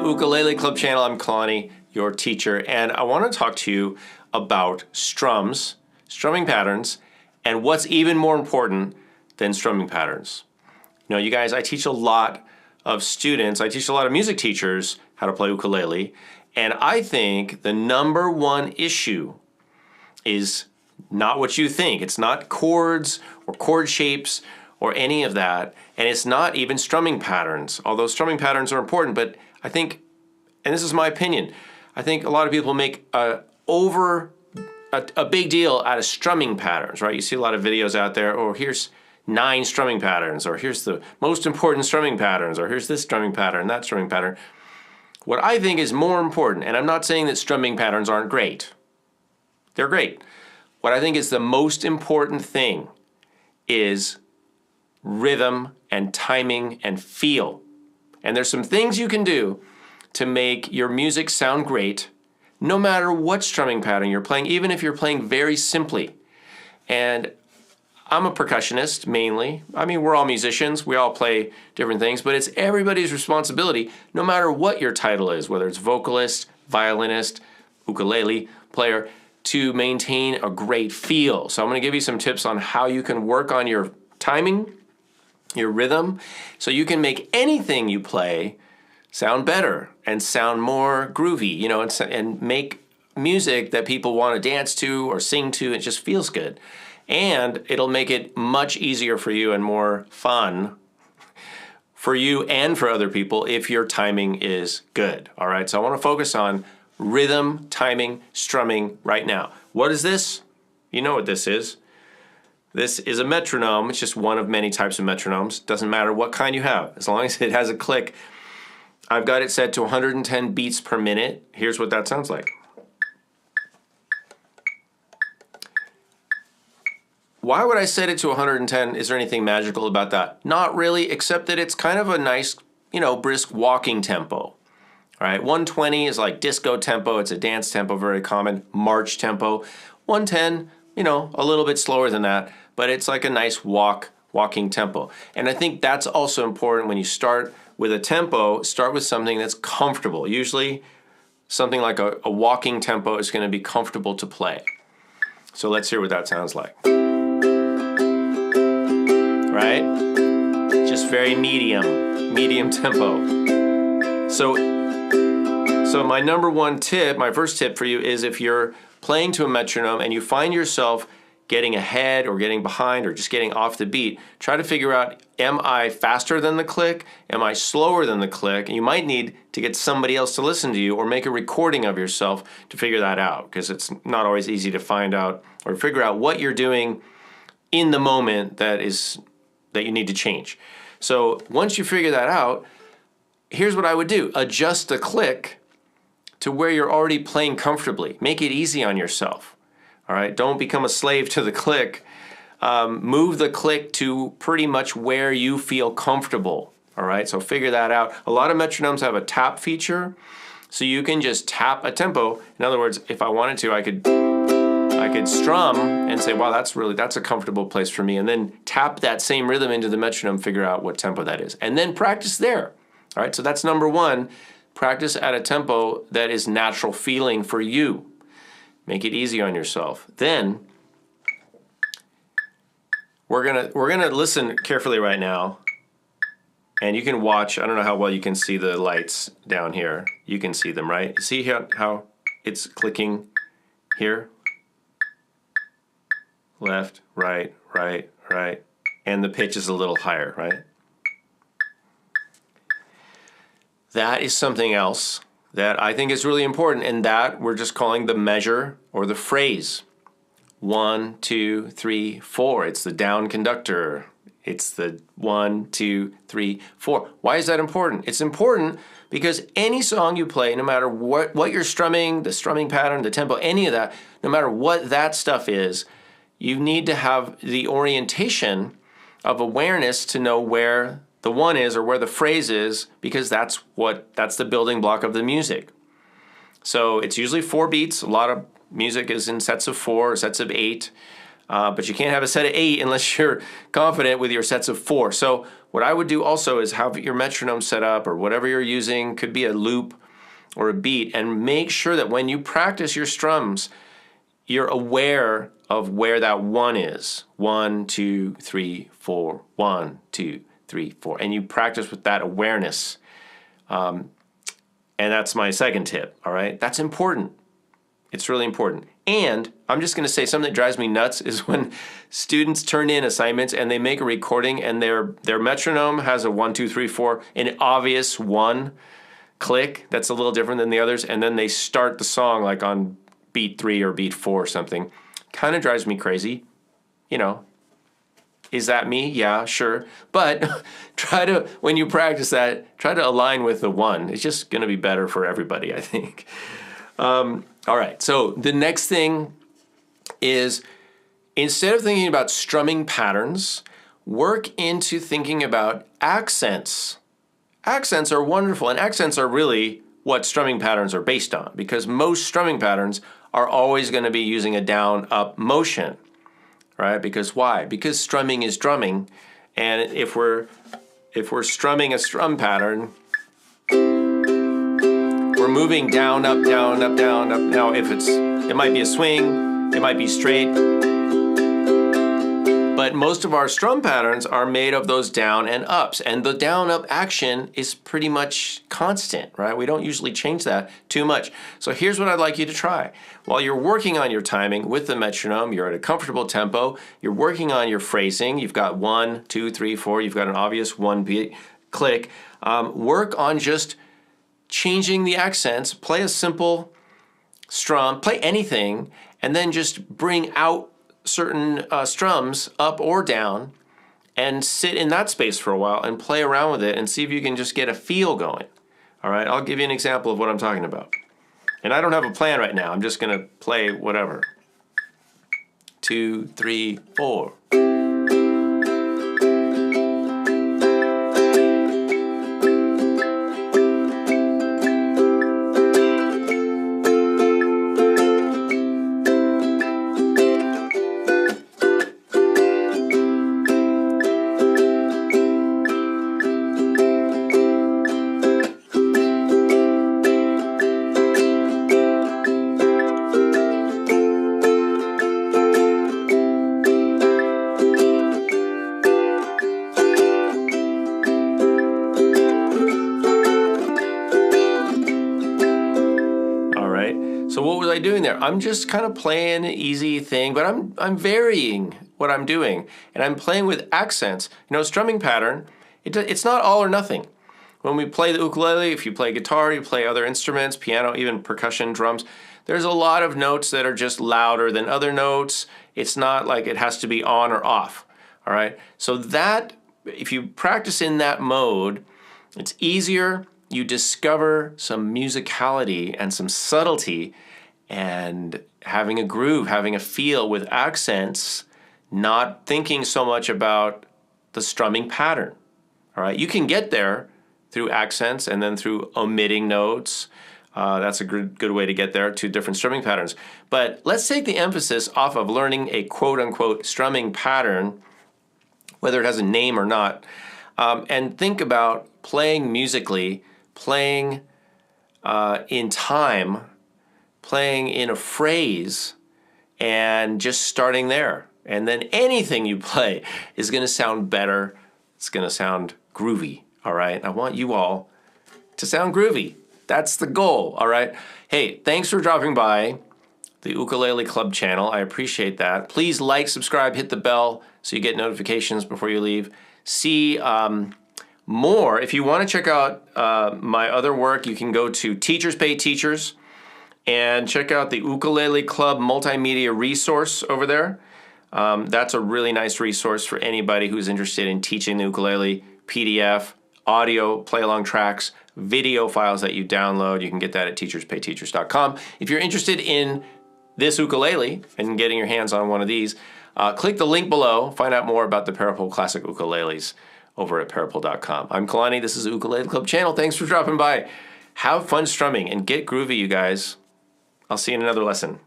Ukulele Club channel. I'm Kalani, your teacher, and I want to talk to you about strums, strumming patterns, and what's even more important than strumming patterns. You know, you guys, I teach a lot of students, I teach a lot of music teachers how to play ukulele, and I think the number one issue is not what you think. It's not chords or chord shapes or any of that, and it's not even strumming patterns, although strumming patterns are important. But I think, and this is my opinion, I think a lot of people make a big deal out of strumming patterns, right? You see a lot of videos out there, oh, here's 9 strumming patterns, or here's the most important strumming patterns, or here's this strumming pattern, that strumming pattern. What I think is more important, and I'm not saying that strumming patterns aren't great. They're great. What I think is the most important thing is rhythm and timing and feel. And there's some things you can do to make your music sound great no matter what strumming pattern you're playing, even if you're playing very simply. And I'm a percussionist mainly. I mean, we're all musicians. We all play different things, but it's everybody's responsibility, no matter what your title is, whether it's vocalist, violinist, ukulele player, to maintain a great feel. So I'm going to give you some tips on how you can work on your timing, your rhythm, so you can make anything you play sound better and sound more groovy, you know, and make music that people want to dance to or sing to. It just feels good. And it'll make it much easier for you and more fun for you and for other people if your timing is good. All right, so I want to focus on rhythm, timing, strumming right now. What is this? You know what this is. This is a metronome. It's just one of many types of metronomes. Doesn't matter what kind you have, as long as it has a click. I've got it set to 110 beats per minute. Here's what that sounds like. Why would I set it to 110? Is there anything magical about that? Not really, except that it's kind of a nice, you know, brisk walking tempo. All right, 120 is like disco tempo. It's a dance tempo, very common. March tempo. 110, you know, a little bit slower than that, but it's like a nice walking tempo. And I think that's also important when you start with a tempo, start with something that's comfortable. Usually something like a walking tempo is going to be comfortable to play. So let's hear what that sounds like. Right? Just very medium tempo. So my number one tip, my first tip for you is if you're playing to a metronome and you find yourself getting ahead or getting behind or just getting off the beat, try to figure out, am I faster than the click? Am I slower than the click? And you might need to get somebody else to listen to you or make a recording of yourself to figure that out, because it's not always easy to find out or figure out what you're doing in the moment that you need to change. So once you figure that out, here's what I would do. Adjust the click to where you're already playing comfortably. Make it easy on yourself. All right, don't become a slave to the click. Move the click to pretty much where you feel comfortable. All right, so figure that out. A lot of metronomes have a tap feature, so you can just tap a tempo. In other words, if I wanted to, I could strum and say, wow, that's a comfortable place for me, and then tap that same rhythm into the metronome, figure out what tempo that is, and then practice there. All right, so that's number one. Practice at a tempo that is natural feeling for you. Make it easy on yourself. Then we're gonna listen carefully right now, and you can watch. I don't know how well you can see the lights down here. You can see them, right? See how it's clicking here? Left, right, right, right, and the pitch is a little higher, right? That is something else that I think is really important, and that we're just calling the measure or the phrase. 1, 2, 3, 4. It's the down conductor. It's the 1, 2, 3, 4. Why is that important? It's important because any song you play, no matter what you're strumming, the strumming pattern, the tempo, any of that, no matter what that stuff is, you need to have the orientation of awareness to know where the 1 is or where the phrase is, because that's the building block of the music. So it's usually 4 beats. A lot of music is in sets of 4, sets of 8. but you can't have a set of 8 unless you're confident with your sets of 4. So what I would do also is have your metronome set up, or whatever you're using, could be a loop or a beat, and make sure that when you practice your strums, you're aware of where that 1 is. 1, 2, 3, 4, 1, 2, 3, 4. And you practice with that awareness. And that's my second tip, all right? That's important. It's really important. And I'm just going to say something that drives me nuts is when students turn in assignments and they make a recording and their metronome has a 1, 2, 3, 4, an obvious 1 click that's a little different than the others, and then they start the song like on beat 3 or beat 4 or something. Kind of drives me crazy. You know, is that me? Yeah, sure. But try to, when you practice that, try to align with the 1. It's just going to be better for everybody, I think. All right, so the next thing is, instead of thinking about strumming patterns, work into thinking about accents. Accents are wonderful, and accents are really what strumming patterns are based on, because most strumming patterns are always going to be using a down-up motion, right? Because why? Because strumming is drumming, and if we're strumming a strum pattern, we're moving down, up, down, up, down, up. Now, it might be a swing, it might be straight, but most of our strum patterns are made of those down and ups, and the down up action is pretty much constant, right? We don't usually change that too much. So here's what I'd like you to try. While you're working on your timing with the metronome, you're at a comfortable tempo, you're working on your phrasing, you've got 1, 2, 3, 4, you've got an obvious 1 beat click. Work on just changing the accents, play a simple strum, play anything, and then just bring out certain strums up or down and sit in that space for a while and play around with it and see if you can just get a feel going. All right, I'll give you an example of what I'm talking about. And I don't have a plan right now. I'm just going to play whatever. 2, 3, 4. So what was I doing there? I'm just kind of playing an easy thing, but I'm varying what I'm doing, and I'm playing with accents. You know, strumming pattern, it's not all or nothing. When we play the ukulele, if you play guitar, you play other instruments, piano, even percussion, drums, there's a lot of notes that are just louder than other notes. It's not like it has to be on or off, all right? So that, if you practice in that mode, it's easier. You discover some musicality and some subtlety, and having a groove, having a feel with accents, not thinking so much about the strumming pattern, all right? You can get there through accents and then through omitting notes. That's a good way to get there, to different strumming patterns. But let's take the emphasis off of learning a quote-unquote strumming pattern, whether it has a name or not, and think about playing musically, playing in time, playing in a phrase, and just starting there. And then anything you play is going to sound better. It's going to sound groovy, all right? I want you all to sound groovy. That's the goal, all right? Hey, thanks for dropping by the Ukulele Club channel. I appreciate that. Please like, subscribe, hit the bell so you get notifications before you leave. See more. If you want to check out my other work, you can go to Teachers Pay Teachers and check out the Ukulele Club multimedia resource over there. That's a really nice resource for anybody who's interested in teaching the ukulele. PDF, audio, play-along tracks, video files that you download. You can get that at teacherspayteachers.com. If you're interested in this ukulele and getting your hands on one of these, click the link below. Find out more about the Parapole Classic ukuleles over at parapole.com. I'm Kalani. This is the Ukulele Club channel. Thanks for dropping by. Have fun strumming and get groovy, you guys. I'll see you in another lesson.